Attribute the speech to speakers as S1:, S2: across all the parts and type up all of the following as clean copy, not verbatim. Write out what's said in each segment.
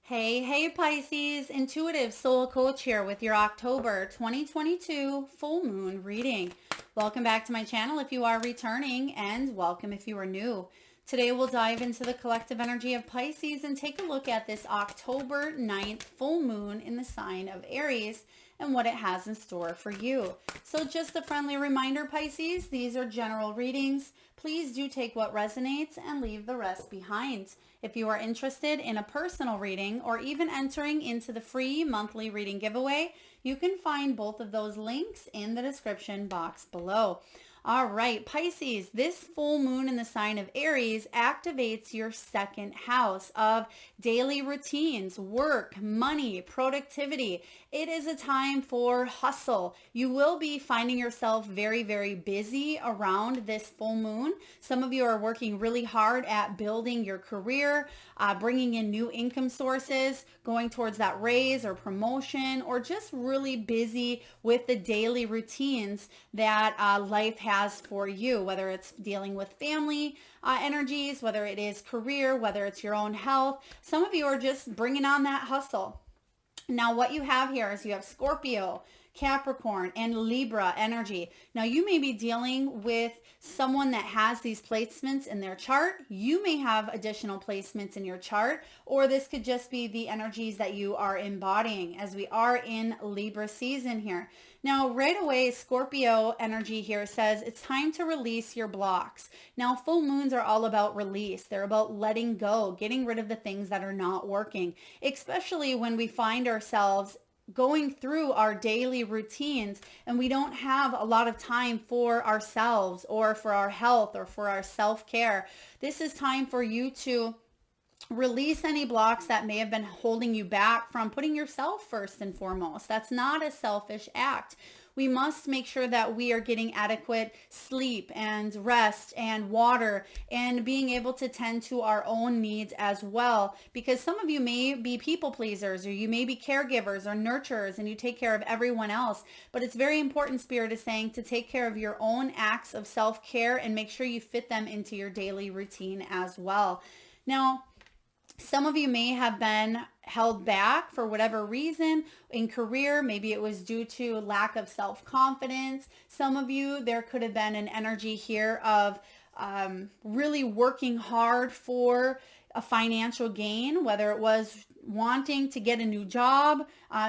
S1: Hey, Pisces, intuitive soul coach here with your October 2022 full moon reading. Welcome back to my channel if you are returning, and welcome if you are new. Today we'll dive into the collective energy of Pisces and take a look at this October 9th full moon in the sign of Aries and what it has in store for you. So just a friendly reminder, Pisces, these are general readings. Please do take what resonates and leave the rest behind. If you are interested in a personal reading or even entering into the free monthly reading giveaway, you can find both of those links in the description box below. All right, Pisces, this full moon in the sign of Aries activates your second house of daily routines, work, money, productivity. It is a time for hustle. You will be finding yourself very, very busy around this full moon. Some of you are working really hard at building your career, bringing in new income sources, going towards that raise or promotion, or just really busy with the daily routines that life has for you, whether it's dealing with family energies, whether it is career, whether it's your own health. Some of you are just bringing on that hustle. Now, what you have here is you have Scorpio, Capricorn, and Libra energy. Now, you may be dealing with someone that has these placements in their chart. You may have additional placements in your chart, or this could just be the energies that you are embodying as we are in Libra season here. Now, right away, Scorpio energy here says it's time to release your blocks. Now, full moons are all about release. They're about letting go, getting rid of the things that are not working, especially when we find ourselves going through our daily routines and we don't have a lot of time for ourselves or for our health or for our self-care. This is time for you to release any blocks that may have been holding you back from putting yourself first and foremost. That's not a selfish act. We must make sure that we are getting adequate sleep and rest and water and being able to tend to our own needs as well. Because some of you may be people pleasers, or you may be caregivers or nurturers and you take care of everyone else. But it's very important, Spirit is saying, to take care of your own acts of self-care and make sure you fit them into your daily routine as well. Now, some of you may have been held back for whatever reason in career. Maybe it was due to lack of self-confidence. Some of you, there could have been an energy here of really working hard for a financial gain, whether it was wanting to get a new job,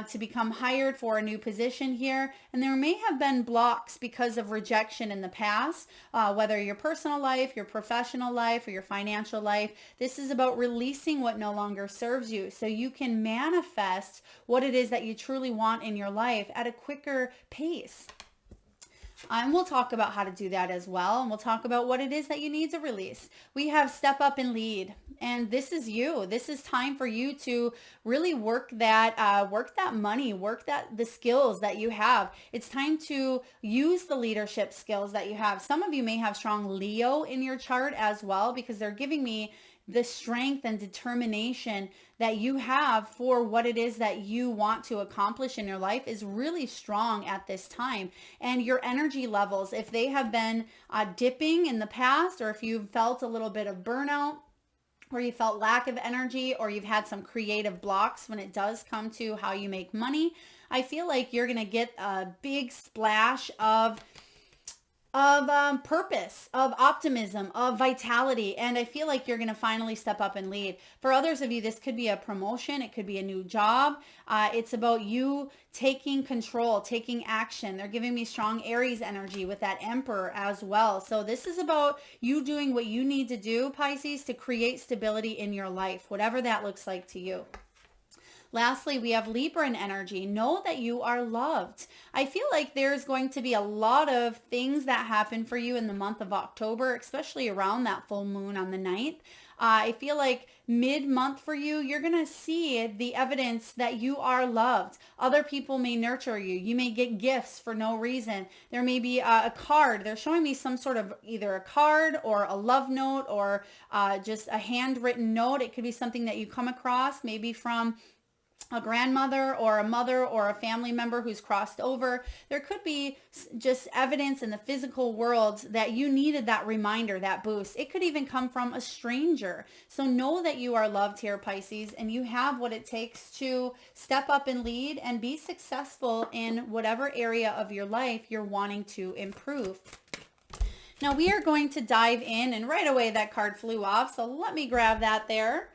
S1: to become hired for a new position here. And there may have been blocks because of rejection in the past, whether your personal life, your professional life, or your financial life. This is about releasing what no longer serves you so you can manifest what it is that you truly want in your life at a quicker pace. And we'll talk about how to do that as well. And we'll talk about what it is that you need to release. We have step up and lead. And this is you. This is time for you to really work that money, work the skills that you have. It's time to use the leadership skills that you have. Some of you may have strong Leo in your chart as well, because they're giving me the strength and determination that you have for what it is that you want to accomplish in your life is really strong at this time. And your energy levels, if they have been dipping in the past, or if you've felt a little bit of burnout, or you felt lack of energy, or you've had some creative blocks when it does come to how you make money, I feel like you're going to get a big splash of purpose, of optimism, of vitality. And I feel like you're going to finally step up and lead. For others of you, this could be a promotion. It could be a new job. It's about you taking control, taking action. They're giving me strong Aries energy with that Emperor as well. So this is about you doing what you need to do, Pisces, to create stability in your life, whatever that looks like to you. Lastly, we have Libra energy. Know that you are loved. I feel like there's going to be a lot of things that happen for you in the month of October, especially around that full moon on the 9th. I feel like mid-month for you, you're going to see the evidence that you are loved. Other people may nurture you. You may get gifts for no reason. There may be a card. They're showing me some sort of either a card or a love note or just a handwritten note. It could be something that you come across maybe from a grandmother or a mother or a family member who's crossed over. There could be just evidence in the physical world that you needed that reminder, that boost. It could even come from a stranger. So know that you are loved here, Pisces, and you have what it takes to step up and lead and be successful in whatever area of your life you're wanting to improve. Now we are going to dive in, and right away that card flew off. So let me grab that there.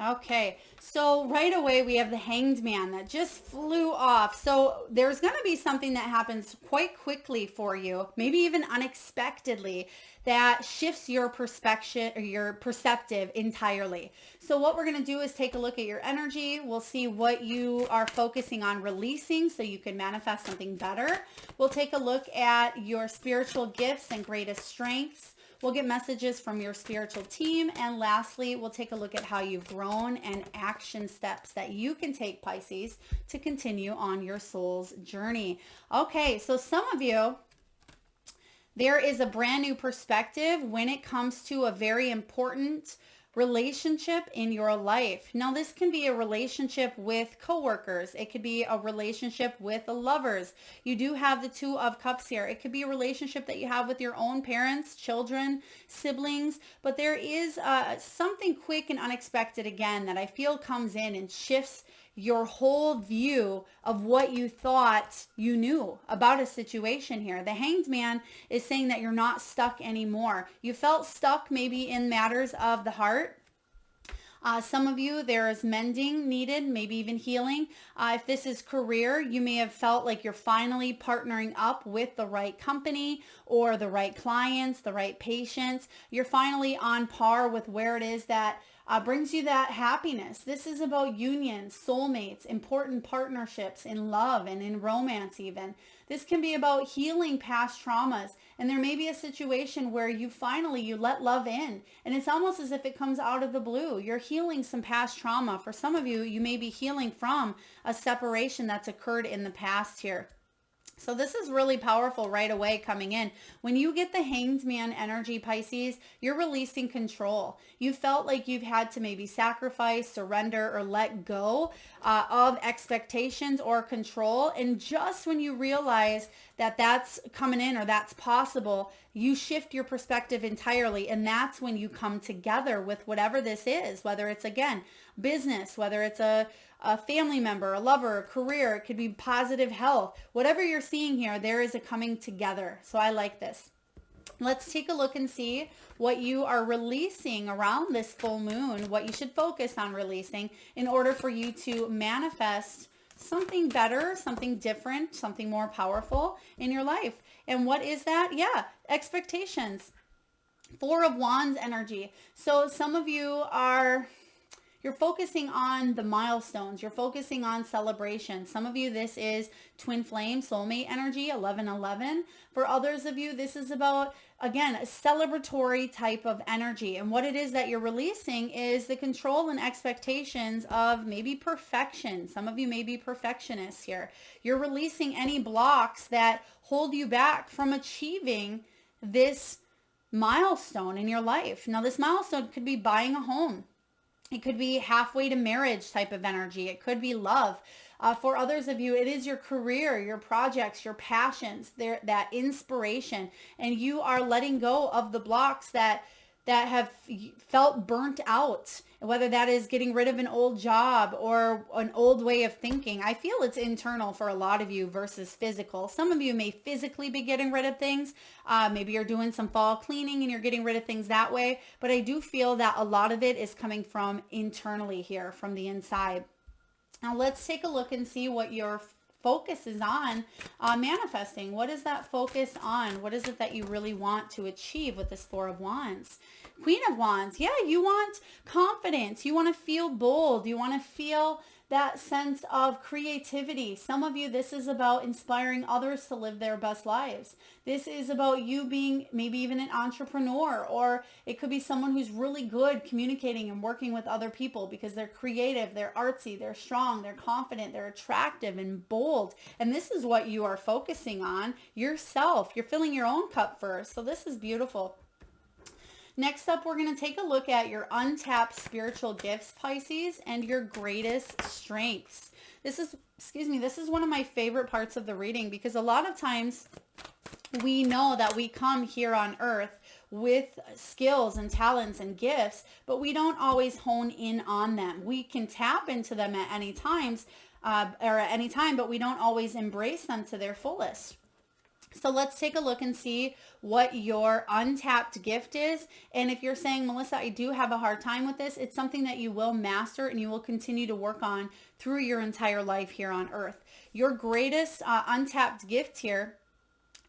S1: Okay, so right away we have the Hanged Man that just flew off. So there's going to be something that happens quite quickly for you, maybe even unexpectedly, that shifts your perspective or your perceptive entirely. So what we're going to do is take a look at your energy. We'll see what you are focusing on releasing so you can manifest something better. We'll take a look at your spiritual gifts and greatest strengths. We'll get messages from your spiritual team. And lastly, we'll take a look at how you've grown and action steps that you can take, Pisces, to continue on your soul's journey. Okay, so some of you, there is a brand new perspective when it comes to a very important relationship in your life. Now, this can be a relationship with coworkers. It could be a relationship with the lovers. You do have the Two of Cups here. It could be a relationship that you have with your own parents, children, siblings, but there is something quick and unexpected again that I feel comes in and shifts your whole view of what you thought you knew about a situation here. The Hanged Man is saying that you're not stuck anymore. You felt stuck maybe in matters of the heart. Some of you, there is mending needed, maybe even healing. If this is career, you may have felt like you're finally partnering up with the right company or the right clients, the right patients. You're finally on par with where it is that brings you that happiness. This is about unions, soulmates, important partnerships in love and in romance even. This can be about healing past traumas. And there may be a situation where you let love in. And it's almost as if it comes out of the blue. You're healing some past trauma. For some of you, you may be healing from a separation that's occurred in the past here. So this is really powerful right away coming in. When you get the Hanged Man energy, Pisces, you're releasing control. You felt like you've had to maybe sacrifice, surrender, or let go of expectations or control. And just when you realize that that's coming in or that's possible, you shift your perspective entirely. And that's when you come together with whatever this is, whether it's, again, business, whether it's a family member, a lover, a career, it could be positive health. Whatever you're seeing here, there is a coming together. So I like this. Let's take a look and see what you are releasing around this full moon, what you should focus on releasing in order for you to manifest something better, something different, something more powerful in your life. And what is that? Yeah, expectations. Four of Wands energy. So some of you you're focusing on the milestones. You're focusing on celebration. Some of you, this is twin flame, soulmate energy, 1111. For others of you, this is about, again, a celebratory type of energy. And what it is that you're releasing is the control and expectations of maybe perfection. Some of you may be perfectionists here. You're releasing any blocks that hold you back from achieving this milestone in your life. Now, this milestone could be buying a home. It could be halfway to marriage type of energy. It could be love. For others of you, it is your career, your projects, your passions, that inspiration. And you are letting go of the blocks that have felt burnt out, whether that is getting rid of an old job or an old way of thinking. I feel it's internal for a lot of you versus physical. Some of you may physically be getting rid of things. Maybe you're doing some fall cleaning and you're getting rid of things that way. But I do feel that a lot of it is coming from internally here, from the inside. Now let's take a look and see what your focus is on manifesting. What is that focus on? What is it that you really want to achieve with this Four of Wands? Queen of Wands. Yeah, you want confidence. You want to feel bold. You want to feel that sense of creativity. Some of you, this is about inspiring others to live their best lives. This is about you being maybe even an entrepreneur, or it could be someone who's really good communicating and working with other people because they're creative, they're artsy, they're strong, they're confident, they're attractive and bold. And this is what you are focusing on yourself. You're filling your own cup first. So this is beautiful. Next up, we're going to take a look at your untapped spiritual gifts, Pisces, and your greatest strengths. This is, this is one of my favorite parts of the reading, because a lot of times we know that we come here on earth with skills and talents and gifts, but we don't always hone in on them. We can tap into them at any times, or at any time, but we don't always embrace them to their fullest. So let's take a look and see what your untapped gift is. And if you're saying, Melissa, I do have a hard time with this, it's something that you will master and you will continue to work on through your entire life here on earth. Your greatest untapped gift here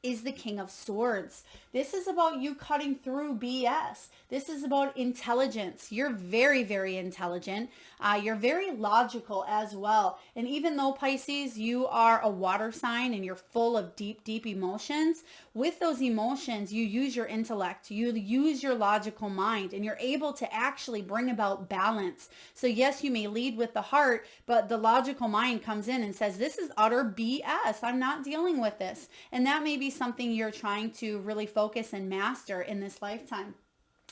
S1: is the King of Swords. This is about you cutting through BS. This is about intelligence. You're very, very intelligent. You're very logical as well. And even though, Pisces, you are a water sign and you're full of deep, deep emotions, with those emotions, you use your intellect, you use your logical mind, and you're able to actually bring about balance. So yes, you may lead with the heart, but the logical mind comes in and says, this is utter BS. I'm not dealing with this. And that may be something you're trying to really focus and master in this lifetime.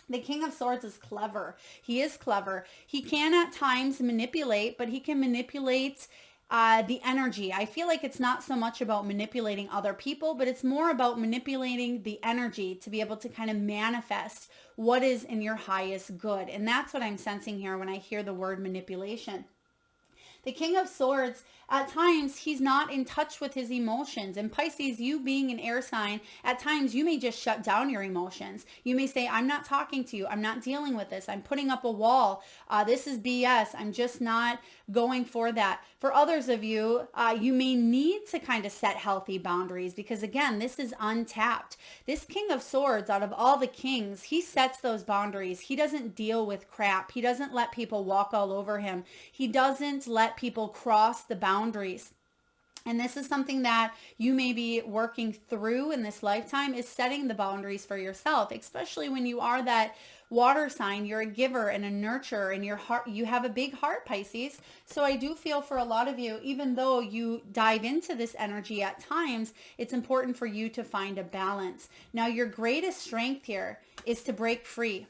S1: The King of Swords is clever. He is clever. He can at times manipulate, but he can manipulate the energy. I feel like it's not so much about manipulating other people, but it's more about manipulating the energy to be able to kind of manifest what is in your highest good. And that's what I'm sensing here when I hear the word manipulation. The King of Swords, at times, he's not in touch with his emotions. And Pisces, you being an air sign, at times you may just shut down your emotions. You may say, I'm not talking to you. I'm not dealing with this. I'm putting up a wall. This is BS. I'm just not going for that. For others of you, you may need to kind of set healthy boundaries because, again, this is untapped. This King of Swords, out of all the kings, he sets those boundaries. He doesn't deal with crap. He doesn't let people walk all over him. He doesn't let people cross the boundaries. And this is something that you may be working through in this lifetime, is setting the boundaries for yourself, especially when you are that water sign. You're a giver and a nurturer, and your heart, you have a big heart, Pisces. So I do feel for a lot of you, even though you dive into this energy at times, it's important for you to find a balance. Now, your greatest strength here is to break free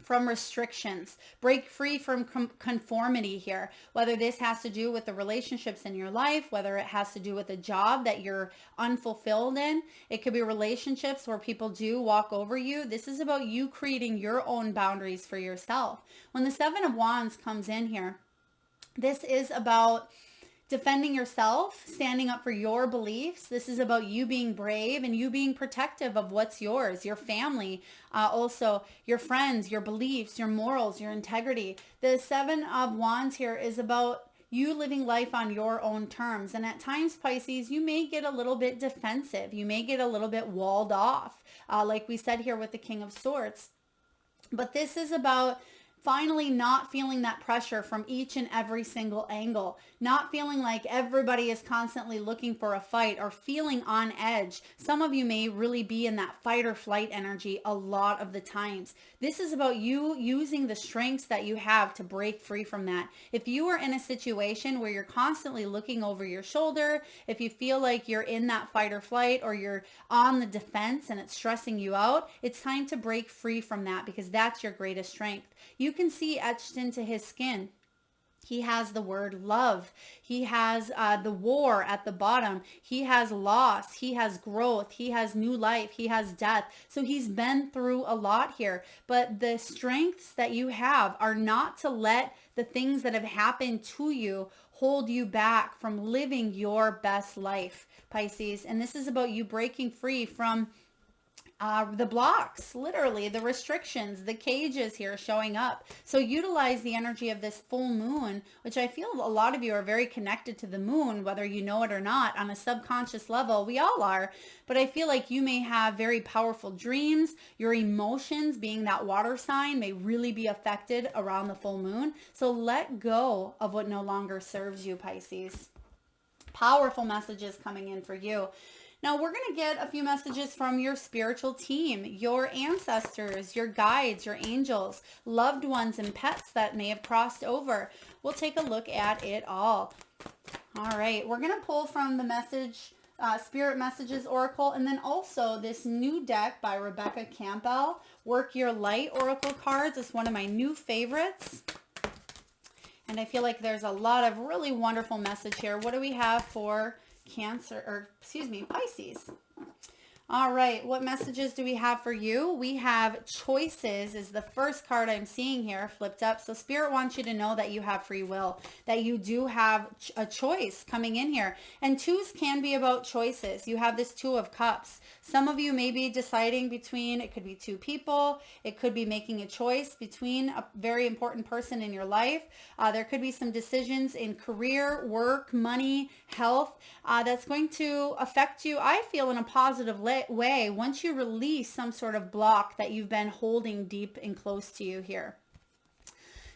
S1: from restrictions, break free from conformity here, whether this has to do with the relationships in your life, whether it has to do with a job that you're unfulfilled in. It could be relationships where people do walk over you. This is about you creating your own boundaries for yourself. When the Seven of Wands comes in here, this is about defending yourself, standing up for your beliefs. This is about you being brave and you being protective of what's yours, your family, also your friends, your beliefs, your morals, your integrity. The Seven of Wands here is about you living life on your own terms. And at times, Pisces, you may get a little bit defensive. You may get a little bit walled off, like we said here with the King of Swords. But this is about finally not feeling that pressure from each and every single angle, not feeling like everybody is constantly looking for a fight or feeling on edge. Some of you may really be in that fight or flight energy a lot of the times. This is about you using the strengths that you have to break free from that. If you are in a situation where you're constantly looking over your shoulder, if you feel like you're in that fight or flight or you're on the defense and it's stressing you out, it's time to break free from that, because that's your greatest strength. You can see etched into his skin, he has the word love. He has the war at the bottom. He has loss. He has growth. He has new life. He has death. So he's been through a lot here. But the strengths that you have are not to let the things that have happened to you hold you back from living your best life, Pisces. And this is about you breaking free from the blocks, literally the restrictions, the cages here showing up. So utilize the energy of this full moon, which I feel a lot of you are very connected to the moon, whether you know it or not. On a subconscious level, we all are. But I feel like you may have very powerful dreams. Your emotions, being that water sign, may really be affected around the full moon. So let go of what no longer serves you, Pisces. Powerful messages coming in for you. Now we're going to get a few messages from your spiritual team, your ancestors, your guides, your angels, loved ones, and pets that may have crossed over. We'll take a look at it all. All right, we're going to pull from the message Spirit Messages Oracle, and then also this new deck by Rebecca Campbell, Work Your Light Oracle cards. It's one of my new favorites. And I feel like there's a lot of really wonderful message here. What do we have for Pisces? All right, what messages do we have for you? We have choices is the first card I'm seeing here flipped up. So Spirit wants you to know that you have free will, that you do have a choice coming in here. And twos can be about choices. You have this Two of Cups. Some of you may be deciding between, it could be two people. It could be making a choice between a very important person in your life. There could be some decisions in career, work, money, health that's going to affect you, I feel, in a positive way once you release some sort of block that you've been holding deep and close to you here.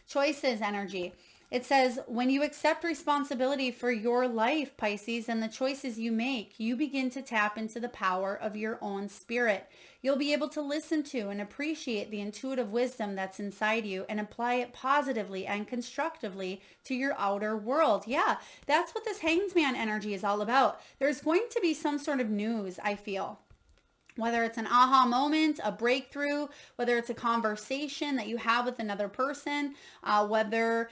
S1: Choices energy. It says, when you accept responsibility for your life, Pisces, and the choices you make, you begin to tap into the power of your own spirit. You'll be able to listen to and appreciate the intuitive wisdom that's inside you and apply it positively and constructively to your outer world. Yeah, that's what this Hanged Man energy is all about. There's going to be some sort of news, I feel. Whether it's an aha moment, a breakthrough, whether it's a conversation that you have with another person, whatever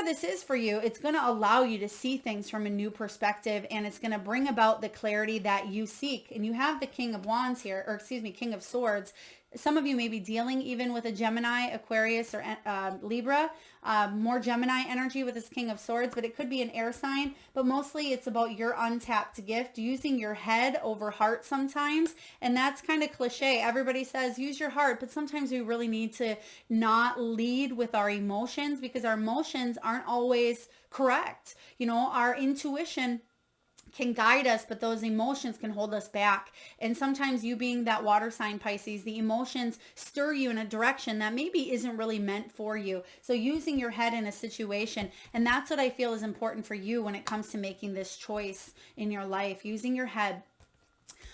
S1: this is for you, it's going to allow you to see things from a new perspective, and it's going to bring about the clarity that you seek. And you have the King of Wands here, King of Swords. Some of you may be dealing even with a Gemini, Aquarius, or Libra, more Gemini energy with this King of Swords, but it could be an air sign. But mostly it's about your untapped gift, using your head over heart sometimes. And that's kind of cliche. Everybody says use your heart, but sometimes we really need to not lead with our emotions, because our emotions aren't always correct. Our intuition can guide us, but those emotions can hold us back. And sometimes you being that water sign, Pisces, the emotions stir you in a direction that maybe isn't really meant for you. So using your head in a situation, and that's what I feel is important for you when it comes to making this choice in your life, using your head.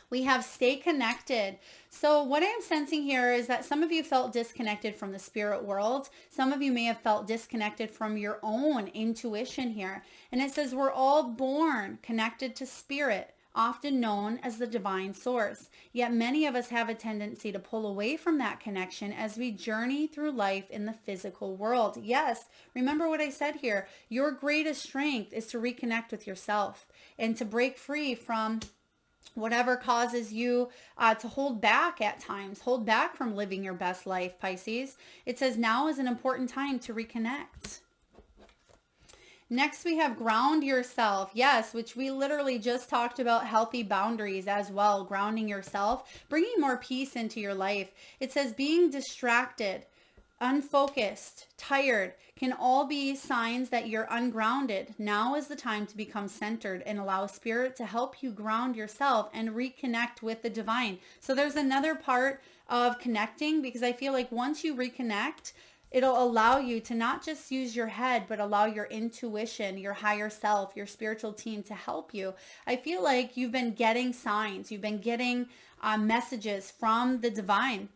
S1: We have stay connected. So what I'm sensing here is that some of you felt disconnected from the spirit world. Some of you may have felt disconnected from your own intuition here. And it says we're all born connected to spirit, often known as the divine source. Yet many of us have a tendency to pull away from that connection as we journey through life in the physical world. Yes, remember what I said here. Your greatest strength is to reconnect with yourself and to break free from whatever causes you to hold back at times, hold back from living your best life, Pisces. It says now is an important time to reconnect. Next, we have ground yourself. Yes, which we literally just talked about, healthy boundaries as well, grounding yourself, bringing more peace into your life. It says being distracted, unfocused, tired can all be signs that you're ungrounded. Now is the time to become centered and allow spirit to help you ground yourself and reconnect with the divine. So there's another part of connecting, because I feel like once you reconnect, it'll allow you to not just use your head, but allow your intuition, your higher self, your spiritual team to help you. I feel like you've been getting signs, you've been getting messages from the divine,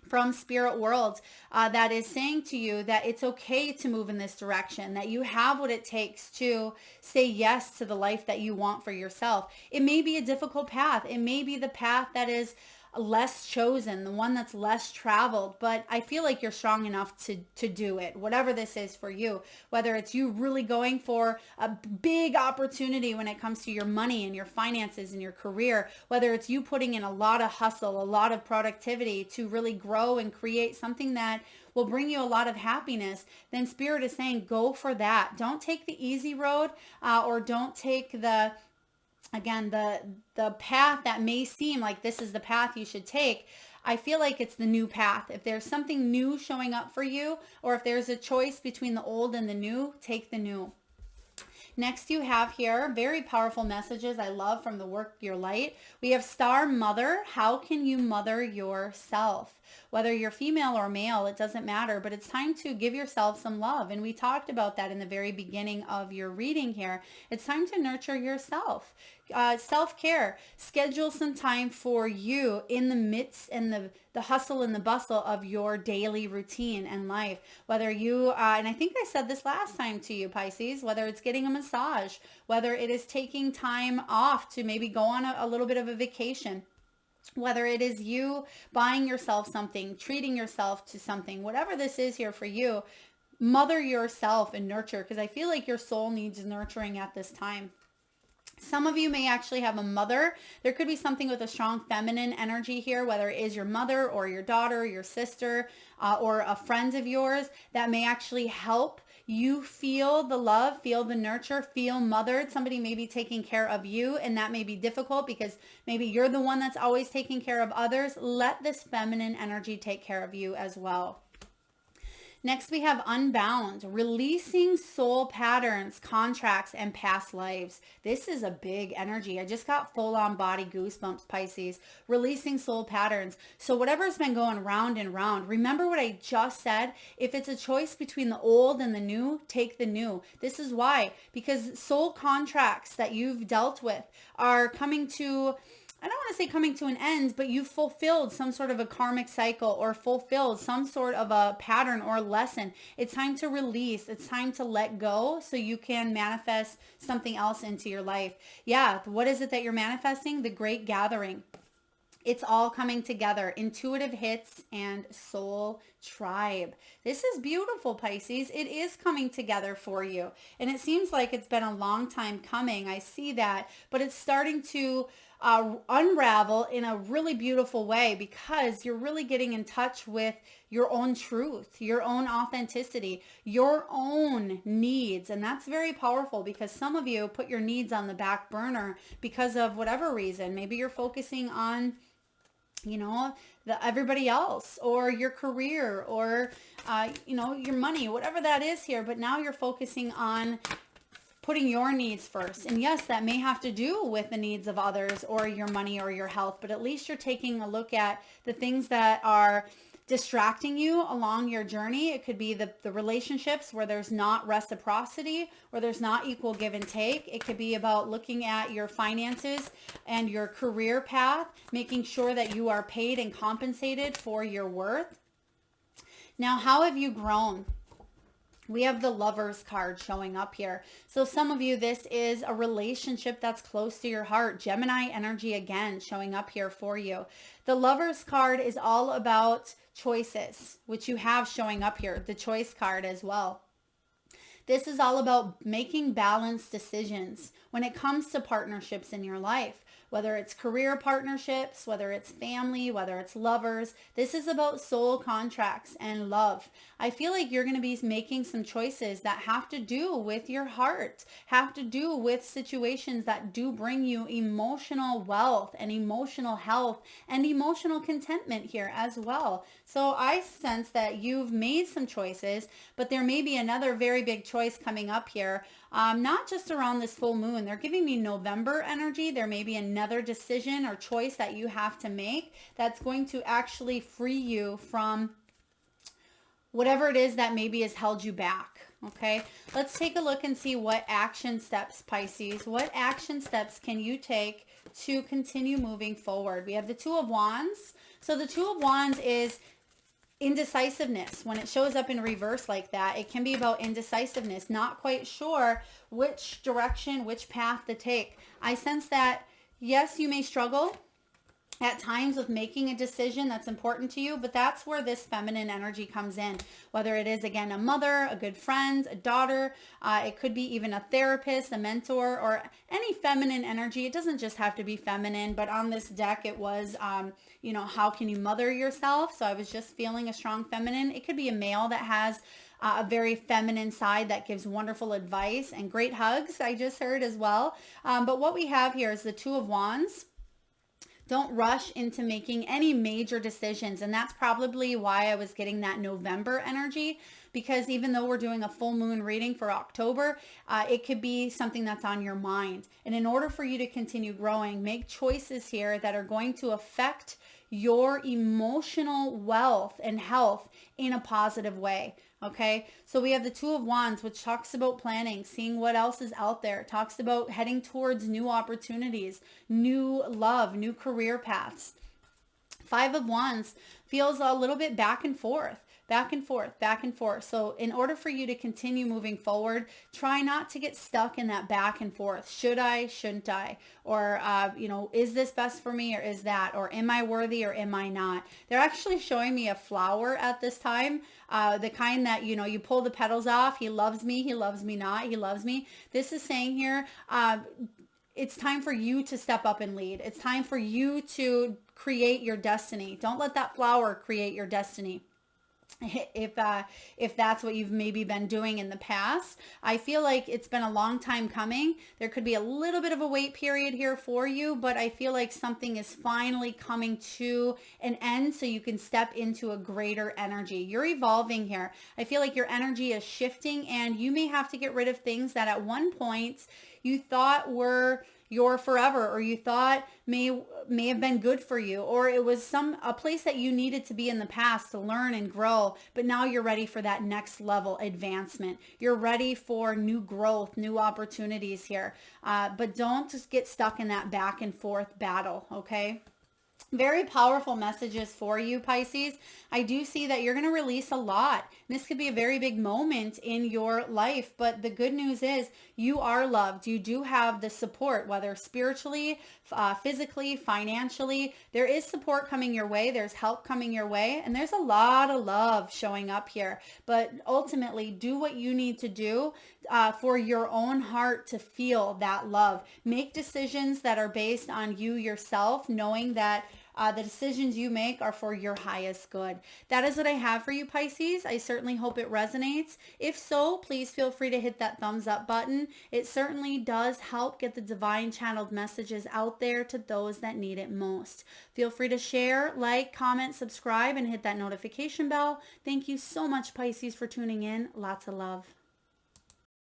S1: from spirit world, that is saying to you that it's okay to move in this direction, that you have what it takes to say yes to the life that you want for yourself. It may be a difficult path. It may be the path that is less chosen, the one that's less traveled, but I feel like you're strong enough to do it, whatever this is for you, whether it's you really going for a big opportunity when it comes to your money and your finances and your career, whether it's you putting in a lot of hustle, a lot of productivity to really grow and create something that will bring you a lot of happiness, then spirit is saying go for that. Don't take the easy road, or don't take the path that may seem like this is the path you should take. I feel like it's the new path. If there's something new showing up for you, or if there's a choice between the old and the new, take the new. Next, you have here very powerful messages I love from the Work Your Light. We have Star Mother. How can you mother yourself? Whether you're female or male, it doesn't matter, but it's time to give yourself some love. And we talked about that in the very beginning of your reading here. It's time to nurture yourself. Self-care. Schedule some time for you in the midst and the hustle and the bustle of your daily routine and life. Whether you, and I think I said this last time to you, Pisces, whether it's getting a massage, whether it is taking time off to maybe go on a little bit of a vacation, whether it is you buying yourself something, treating yourself to something, whatever this is here for you, mother yourself and nurture, because I feel like your soul needs nurturing at this time. Some of you may actually have a mother. There could be something with a strong feminine energy here, whether it is your mother or your daughter, your sister, or a friend of yours that may actually help you feel the love, feel the nurture, feel mothered. Somebody may be taking care of you, and that may be difficult because maybe you're the one that's always taking care of others. Let this feminine energy take care of you as well. Next, we have unbound, releasing soul patterns, contracts, and past lives. This is a big energy. I just got full on body goosebumps, Pisces. Releasing soul patterns. So whatever's been going round and round, remember what I just said? If it's a choice between the old and the new, take the new. This is why, because soul contracts that you've dealt with are coming to, I don't want to say coming to an end, but you've fulfilled some sort of a karmic cycle or fulfilled some sort of a pattern or lesson. It's time to release. It's time to let go so you can manifest something else into your life. Yeah, what is it that you're manifesting? The great gathering. It's all coming together. Intuitive hits and soul tribe. This is beautiful, Pisces. It is coming together for you. And it seems like it's been a long time coming. I see that, but it's starting to unravel in a really beautiful way because you're really getting in touch with your own truth, your own authenticity, your own needs. And that's very powerful because some of you put your needs on the back burner because of whatever reason. Maybe you're focusing on, you know, everybody else or your career or, you know, your money, whatever that is here. But now you're focusing on putting your needs first. And yes, that may have to do with the needs of others or your money or your health, but at least you're taking a look at the things that are distracting you along your journey. It could be the relationships where there's not reciprocity, where there's not equal give and take. It could be about looking at your finances and your career path, making sure that you are paid and compensated for your worth. Now, how have you grown? We have the Lovers card showing up here. So some of you, this is a relationship that's close to your heart. Gemini energy again showing up here for you. The Lovers card is all about choices, which you have showing up here. The Choice card as well. This is all about making balanced decisions when it comes to partnerships in your life. Whether it's career partnerships, whether it's family, whether it's lovers. This is about soul contracts and love. I feel like you're going to be making some choices that have to do with your heart, have to do with situations that do bring you emotional wealth and emotional health and emotional contentment here as well. So I sense that you've made some choices, but there may be another very big choice coming up here. Not just around this full moon. They're giving me November energy. There may be another decision or choice that you have to make that's going to actually free you from whatever it is that maybe has held you back. Okay, let's take a look and see what action steps, Pisces, what action steps can you take to continue moving forward? We have the Two of Wands. So the Two of Wands is indecisiveness. When it shows up in reverse like that, it can be about indecisiveness, not quite sure which direction, which path to take. I sense that, yes, you may struggle at times with making a decision that's important to you, but that's where this feminine energy comes in. Whether it is, again, a mother, a good friend, a daughter, it could be even a therapist, a mentor, or any feminine energy. It doesn't just have to be feminine, but on this deck, it was, you know, how can you mother yourself? So I was just feeling a strong feminine. It could be a male that has a very feminine side that gives wonderful advice and great hugs, I just heard as well. But what we have here is the Two of Wands. Don't rush into making any major decisions. And that's probably why I was getting that November energy, because even though we're doing a full moon reading for October, it could be something that's on your mind. And in order for you to continue growing, make choices here that are going to affect your emotional wealth and health in a positive way. Okay, so we have the Two of Wands, which talks about planning, seeing what else is out there. It talks about heading towards new opportunities, new love, new career paths. Five of Wands feels a little bit back and forth, back and forth, back and forth. So in order for you to continue moving forward, try not to get stuck in that back and forth. Should I, shouldn't I? Or, is this best for me or is that? Or am I worthy or am I not? They're actually showing me a flower at this time, the kind that, you pull the petals off. He loves me not, he loves me. This is saying here, it's time for you to step up and lead. It's time for you to create your destiny. Don't let that flower create your destiny. If that's what you've maybe been doing in the past, I feel like it's been a long time coming. There could be a little bit of a wait period here for you, but I feel like something is finally coming to an end so you can step into a greater energy. You're evolving here. I feel like your energy is shifting and you may have to get rid of things that at one point you thought were your forever, or you thought may have been good for you, or it was a place that you needed to be in the past to learn and grow, but now you're ready for that next level advancement. You're ready for new growth, new opportunities here. But don't just get stuck in that back and forth battle, okay? Very powerful messages for you, Pisces. I do see that you're going to release a lot. This could be a very big moment in your life, but the good news is you are loved. You do have the support, whether spiritually, physically, financially. There is support coming your way. There's help coming your way, and there's a lot of love showing up here. But ultimately, do what you need to do for your own heart to feel that love. Make decisions that are based on you yourself, knowing that the decisions you make are for your highest good. That is what I have for you, Pisces. I certainly hope it resonates. If so, please feel free to hit that thumbs up button. It certainly does help get the divine channeled messages out there to those that need it most. Feel free to share, like, comment, subscribe, and hit that notification bell. Thank you so much, Pisces, for tuning in. Lots of love.